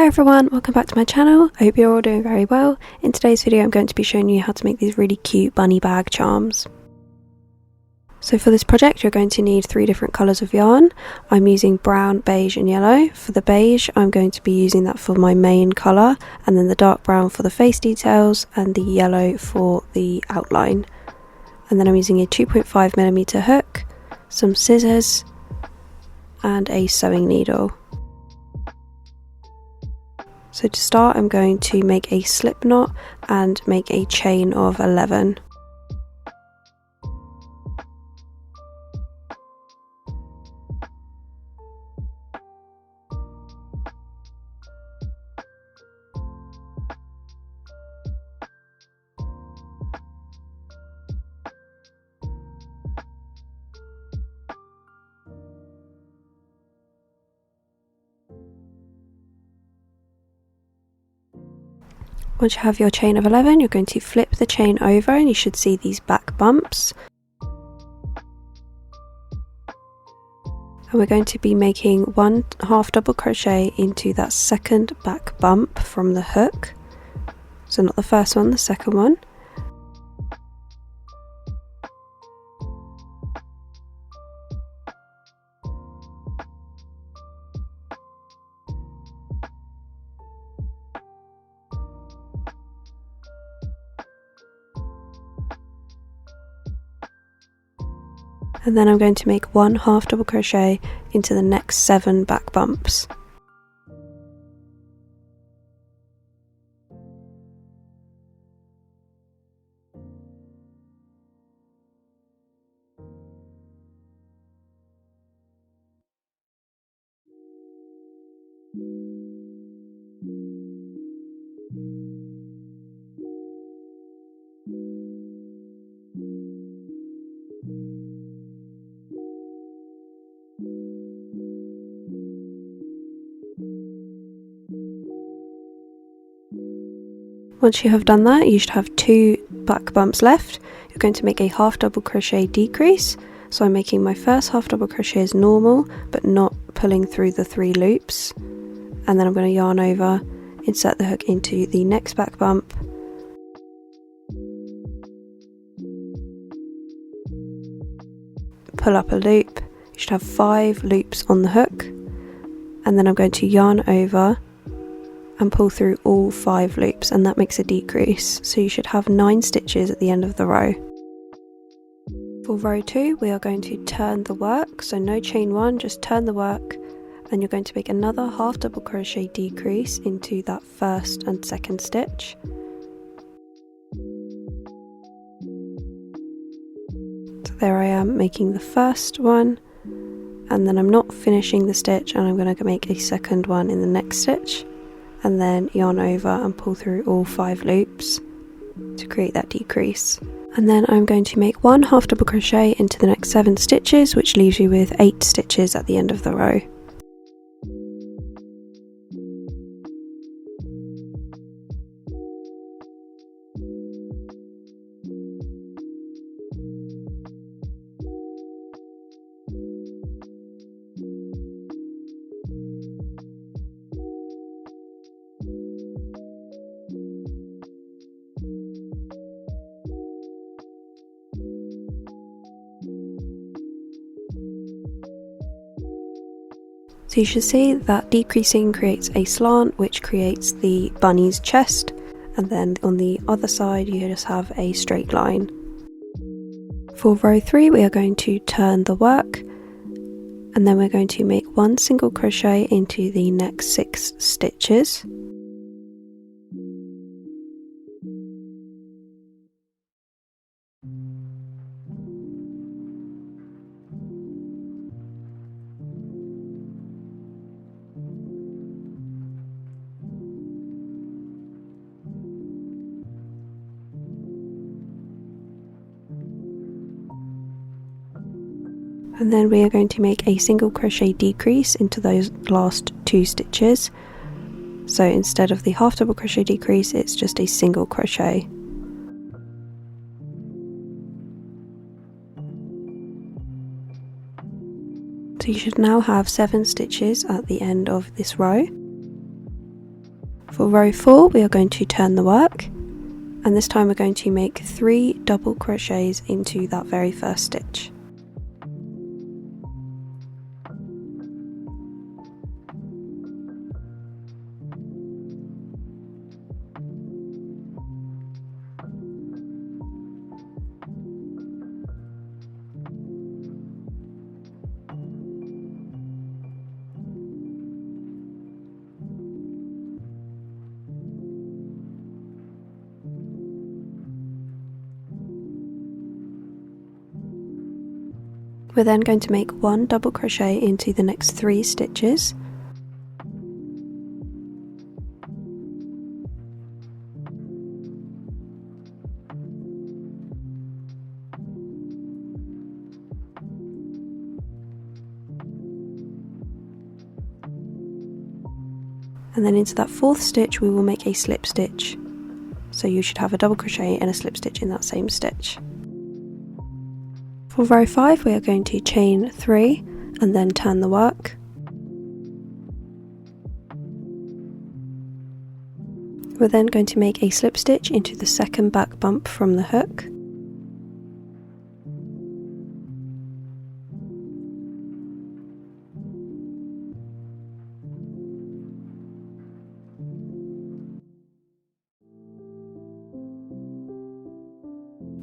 everyone, welcome back to my channel. I hope you're all doing very well. In today's video I'm going to be showing you how to make these really cute bunny bag charms. So for this project you're going to need 3 different colours of yarn. I'm using brown, beige and yellow. For the beige I'm going to be using that for my main colour, and then the dark brown for the face details and the yellow for the outline. And then I'm using a 2.5mm hook, some scissors and a sewing needle. So to start I'm going to make a slip knot and make a chain of 11. Once you have your chain of 11, you're going to flip the chain over and you should see these back bumps. And we're going to be making 1 half double crochet into that second back bump from the hook. So not the first one, the second one. And then I'm going to make 1 half double crochet into the next 7 back bumps. Once you have done that, you should have 2 back bumps left. You're going to make a half double crochet decrease. So I'm making my first half double crochet as normal, but not pulling through the 3 loops. And then I'm going to yarn over, insert the hook into the next back bump. Pull up a loop. You should have 5 loops on the hook. And then I'm going to yarn over and pull through all 5 loops, and that makes a decrease. So you should have 9 stitches at the end of the row. For row 2 we are going to turn the work, so no chain 1, just turn the work. Then you're going to make another half double crochet decrease into that first and second stitch. So there I am making the first one, and then I'm not finishing the stitch, and I'm going to make a second one in the next stitch. And then yarn over and pull through all 5 loops to create that decrease. And then I'm going to make 1 half double crochet into the next 7 stitches, which leaves you with 8 stitches at the end of the row. So you should see that decreasing creates a slant, which creates the bunny's chest, and then on the other side you just have a straight line. For row 3 we are going to turn the work, and then we're going to make 1 single crochet into the next 6 stitches. And then we are going to make a single crochet decrease into those last 2 stitches. So instead of the half double crochet decrease, it's just a single crochet. So you should now have 7 stitches at the end of this row. For row 4 we are going to turn the work, and this time we're going to make 3 double crochets into that very first stitch. We're then going to make 1 double crochet into the next 3 stitches. And then into that 4th stitch we will make a slip stitch. So you should have a double crochet and a slip stitch in that same stitch. For row 5 we are going to chain 3 and then turn the work. We're then going to make a slip stitch into the second back bump from the hook.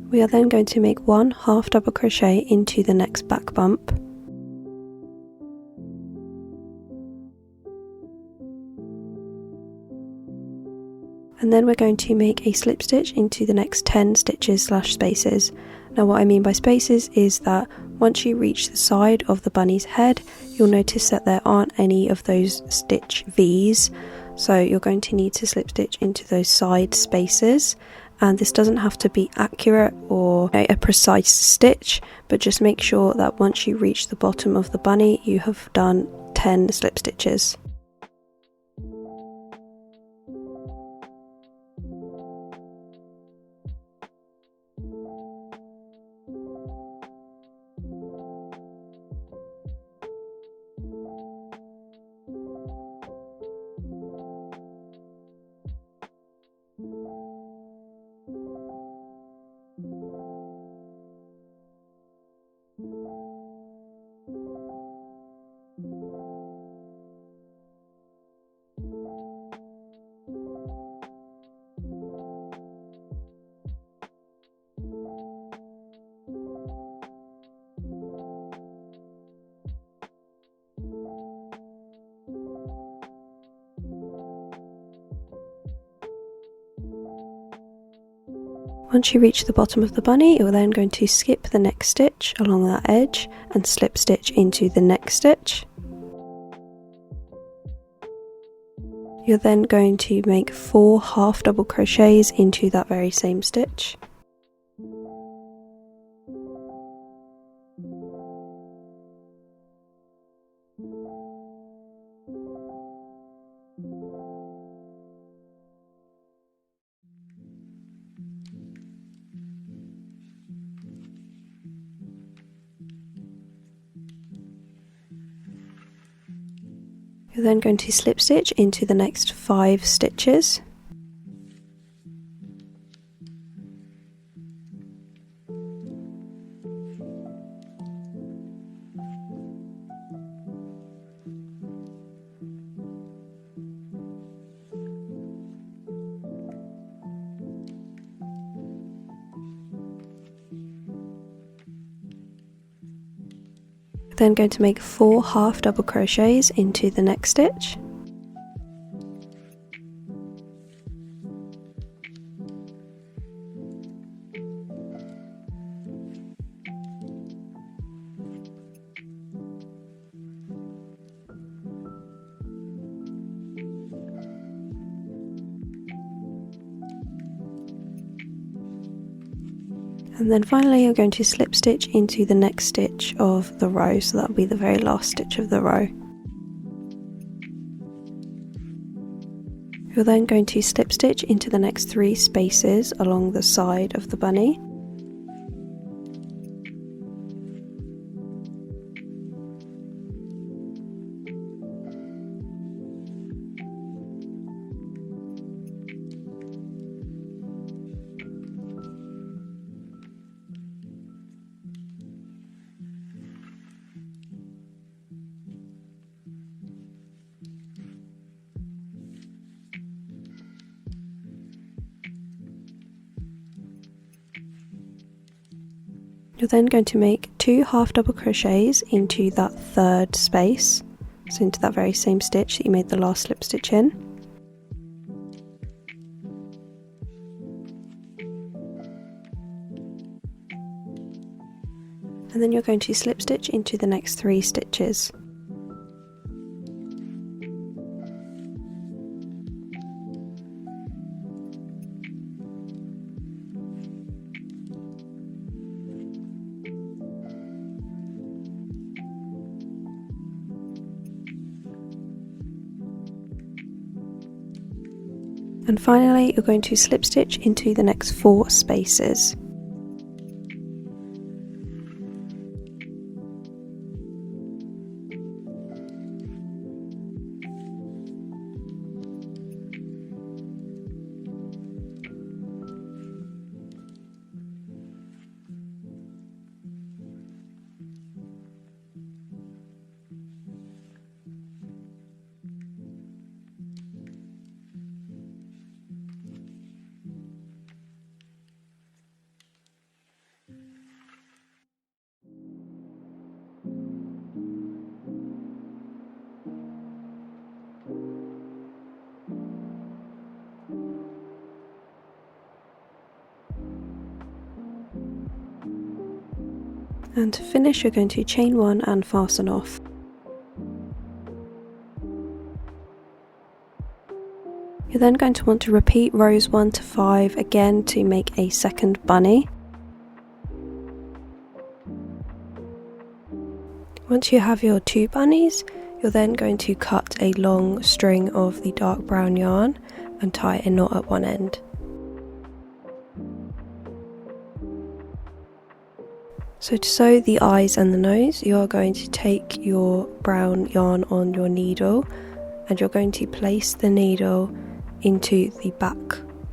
We are then going to make 1 half double crochet into the next back bump. And then we're going to make a slip stitch into the next 10 stitches slash spaces. Now what I mean by spaces is that once you reach the side of the bunny's head, you'll notice that there aren't any of those stitch V's, so you're going to need to slip stitch into those side spaces. And this doesn't have to be accurate or a precise stitch, but just make sure that once you reach the bottom of the bunny you have done 10 slip stitches. Once you reach the bottom of the bunny, you're then going to skip the next stitch along that edge and slip stitch into the next stitch. You're then going to make 4 half double crochets into that very same stitch. You're then going to slip stitch into the next 5 stitches. Then going to make 4 half double crochets into the next stitch. And then finally you're going to slip stitch into the next stitch of the row, so that will be the very last stitch of the row. You're then going to slip stitch into the next 3 spaces along the side of the bunny. You're then going to make 2 half double crochets into that third space, so into that very same stitch that you made the last slip stitch in. And then you're going to slip stitch into the next 3 stitches. And finally, you're going to slip stitch into the next 4 spaces. And to finish, you're going to chain 1 and fasten off. You're then going to want to repeat rows 1 to 5 again to make a second bunny. Once you have your 2 bunnies, you're then going to cut a long string of the dark brown yarn and tie a knot at one end. So to sew the eyes and the nose, you're going to take your brown yarn on your needle and you're going to place the needle into the back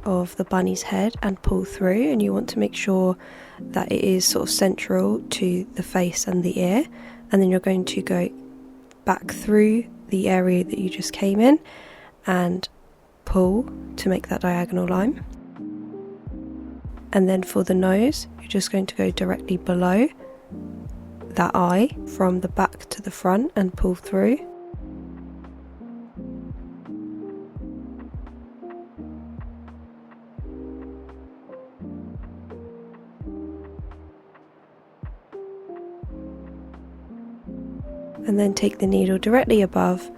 of the bunny's head and pull through, and you want to make sure that it is sort of central to the face and the ear, and then you're going to go back through the area that you just came in and pull to make that diagonal line. And then for the nose, you're just going to go directly below that eye from the back to the front and pull through. And then take the needle directly above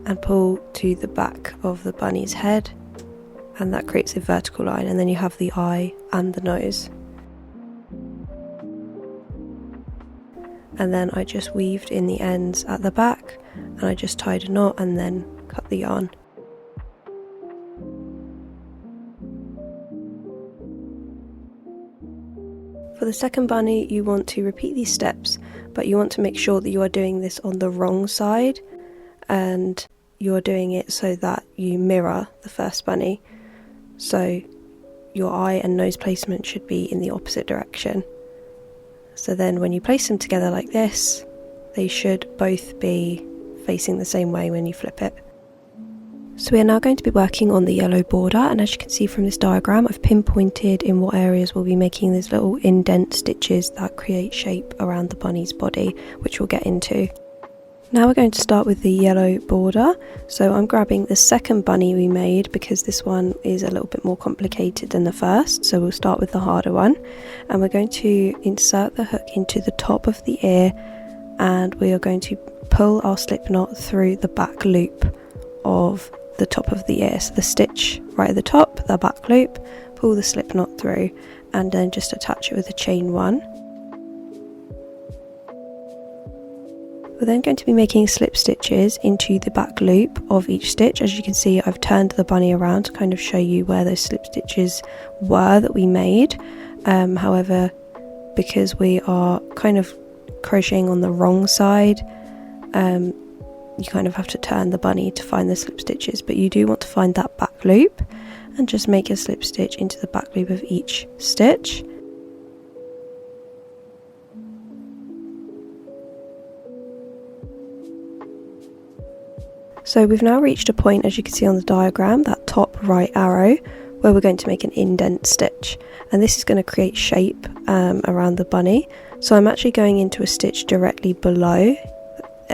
and pull to the back of the bunny's head, and that creates a vertical line, and then you have the eye and the nose. And then I just weaved in the ends at the back and I just tied a knot and then cut the yarn. For the second bunny, you want to repeat these steps, but you want to make sure that you are doing this on the wrong side and you're doing it so that you mirror the first bunny. So your eye and nose placement should be in the opposite direction. So then when you place them together like this, they should both be facing the same way when you flip it. So we are now going to be working on the yellow border, and as you can see from this diagram, I've pinpointed in what areas we'll be making these little indent stitches that create shape around the bunny's body, which we'll get into. Now we're going to start with the yellow border. So I'm grabbing the second bunny we made because this one is a little bit more complicated than the first, so we'll start with the harder one, and we're going to insert the hook into the top of the ear, and we are going to pull our slip knot through the back loop of the top of the ear. So the stitch right at the top, the back loop, pull the slip knot through and then just attach it with a chain 1. We're then going to be making slip stitches into the back loop of each stitch. As you can see, I've turned the bunny around to kind of show you where those slip stitches were that we made. However, because we are kind of crocheting on the wrong side, you kind of have to turn the bunny to find the slip stitches, but you do want to find that back loop and just make a slip stitch into the back loop of each stitch. So we've now reached a point, as you can see on the diagram, that top right arrow, where we're going to make an indent stitch, and this is going to create shape around the bunny. So I'm actually going into a stitch directly below,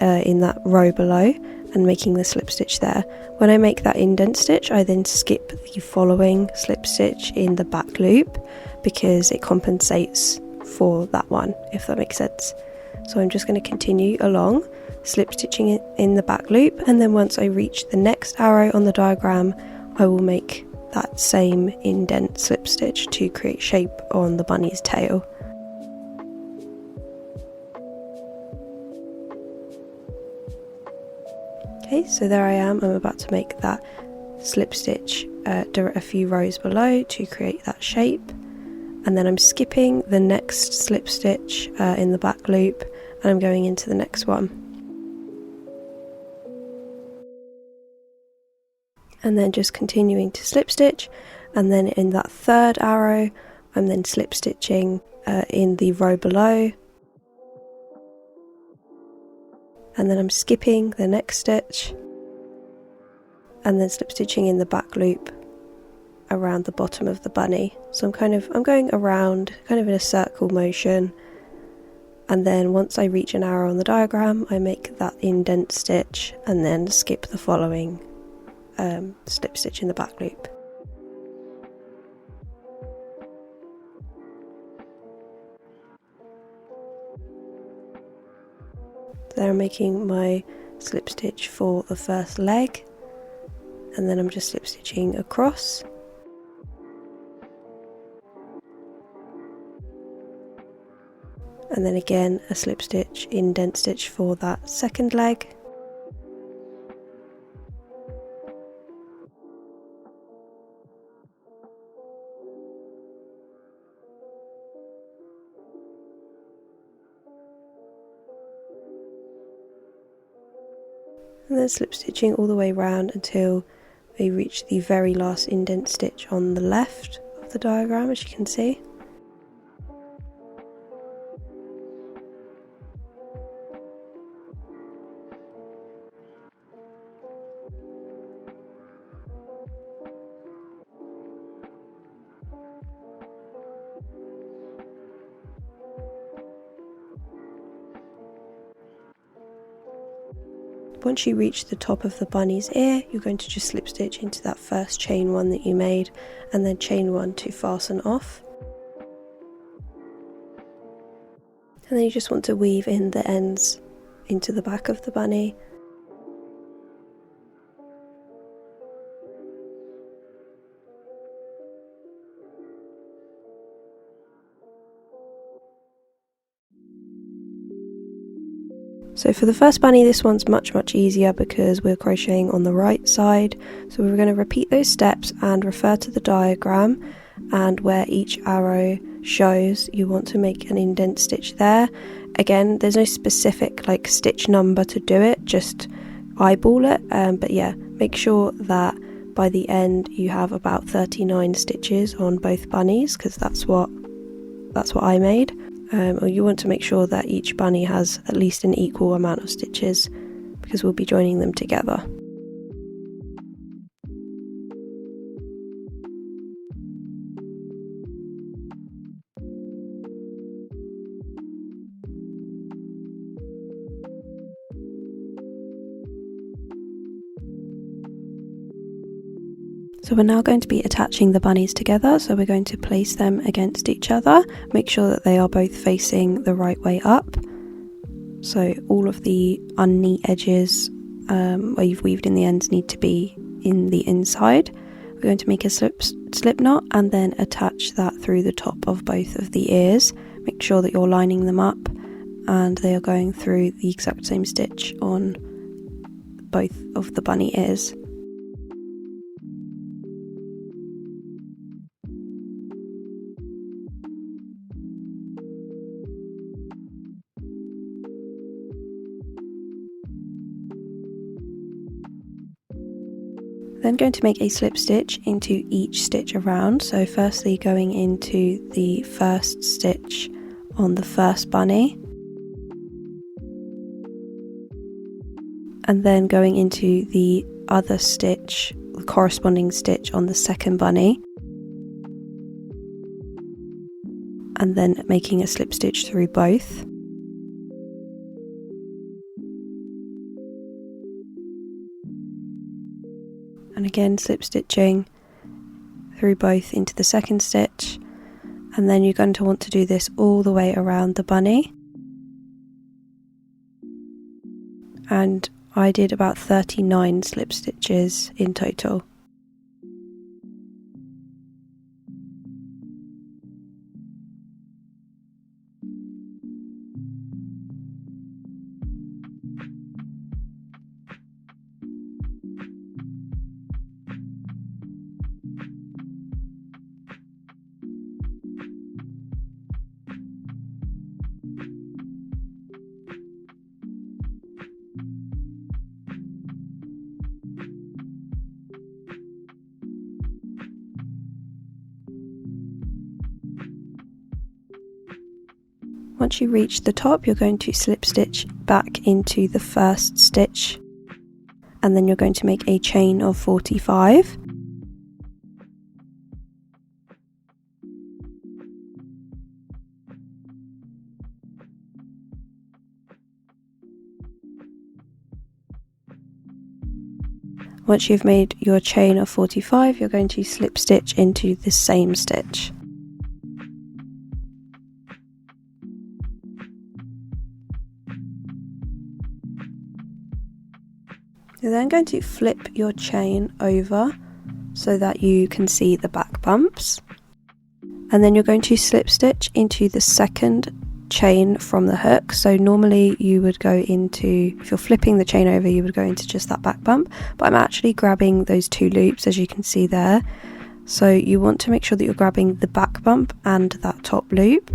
in that row below, and making the slip stitch there. When I make that indent stitch, I then skip the following slip stitch in the back loop because it compensates for that one, if that makes sense. So I'm just going to continue along, slip stitching it in the back loop, and then once I reach the next arrow on the diagram, I will make that same indent slip stitch to create shape on the bunny's tail. Okay, so there I am. I'm about to make that slip stitch a few rows below to create that shape, and then I'm skipping the next slip stitch in the back loop, and I'm going into the next one, and then just continuing to slip stitch, and then in that third arrow I'm then slip stitching in the row below, and then I'm skipping the next stitch and then slip stitching in the back loop around the bottom of the bunny. So I'm going around kind of in a circle motion, and then once I reach an arrow on the diagram, I make that indent stitch and then skip the following slip stitch in the back loop. There I'm making my slip stitch for the first leg, and then I'm just slip stitching across, and then again a slip stitch indent stitch for that second leg, and then slip stitching all the way around until we reach the very last indent stitch on the left of the diagram, as you can see. Once you reach the top of the bunny's ear, you're going to just slip stitch into that first chain one that you made, and then chain one to fasten off. And then you just want to weave in the ends into the back of the bunny. So for the first bunny, this one's much easier because we're crocheting on the right side. So we're going to repeat those steps and refer to the diagram, and where each arrow shows, you want to make an indent stitch there. Again, there's no specific like stitch number to do it, just eyeball it, but yeah, make sure that by the end you have about 39 stitches on both bunnies, because that's what I made. Or you want to make sure that each bunny has at least an equal amount of stitches, because we'll be joining them together. So we're now going to be attaching the bunnies together, so we're going to place them against each other, make sure that they are both facing the right way up. So all of the unneat edges where you've weaved in the ends need to be in the inside. We're going to make a slip knot and then attach that through the top of both of the ears. Make sure that you're lining them up and they are going through the exact same stitch on both of the bunny ears. Then going to make a slip stitch into each stitch around. So firstly going into the first stitch on the first bunny, and then going into the other stitch, the corresponding stitch on the second bunny, and then making a slip stitch through both. And again slip stitching through both into the second stitch, and then you're going to want to do this all the way around the bunny. And I did about 39 slip stitches in total. Once you reach the top, you're going to slip stitch back into the first stitch, and then you're going to make a chain of 45. Once you've made your chain of 45, you're going to slip stitch into the same stitch. You're then going to flip your chain over so that you can see the back bumps, and then you're going to slip stitch into the second chain from the hook. So normally you would go into, if you're flipping the chain over, you would go into just that back bump, but I'm actually grabbing those two loops, as you can see there. So you want to make sure that you're grabbing the back bump and that top loop,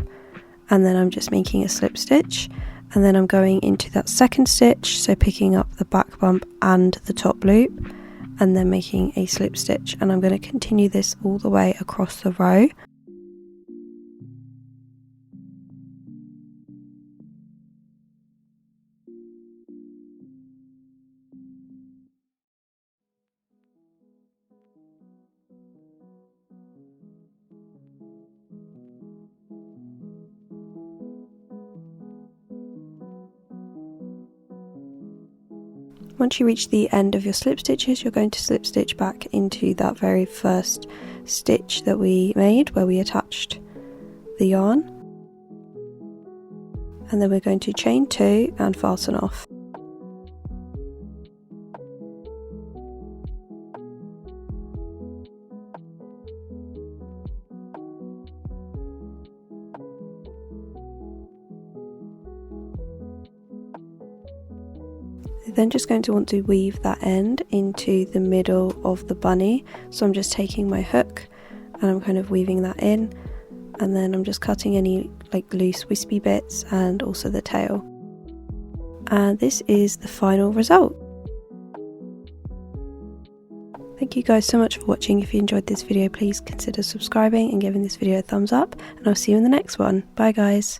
and then I'm just making a slip stitch, and then I'm going into that second stitch, so picking up the back bump and the top loop, and then making a slip stitch, and I'm going to continue this all the way across the row. Once you reach the end of your slip stitches, you're going to slip stitch back into that very first stitch that we made where we attached the yarn, and then we're going to chain 2 and fasten off. You're then just going to want to weave that end into the middle of the bunny. So I'm just taking my hook and I'm kind of weaving that in, and then I'm just cutting any like loose wispy bits and also the tail. And this is the final result. Thank you guys so much for watching. If you enjoyed this video, please consider subscribing and giving this video a thumbs up, and I'll see you in the next one. Bye guys.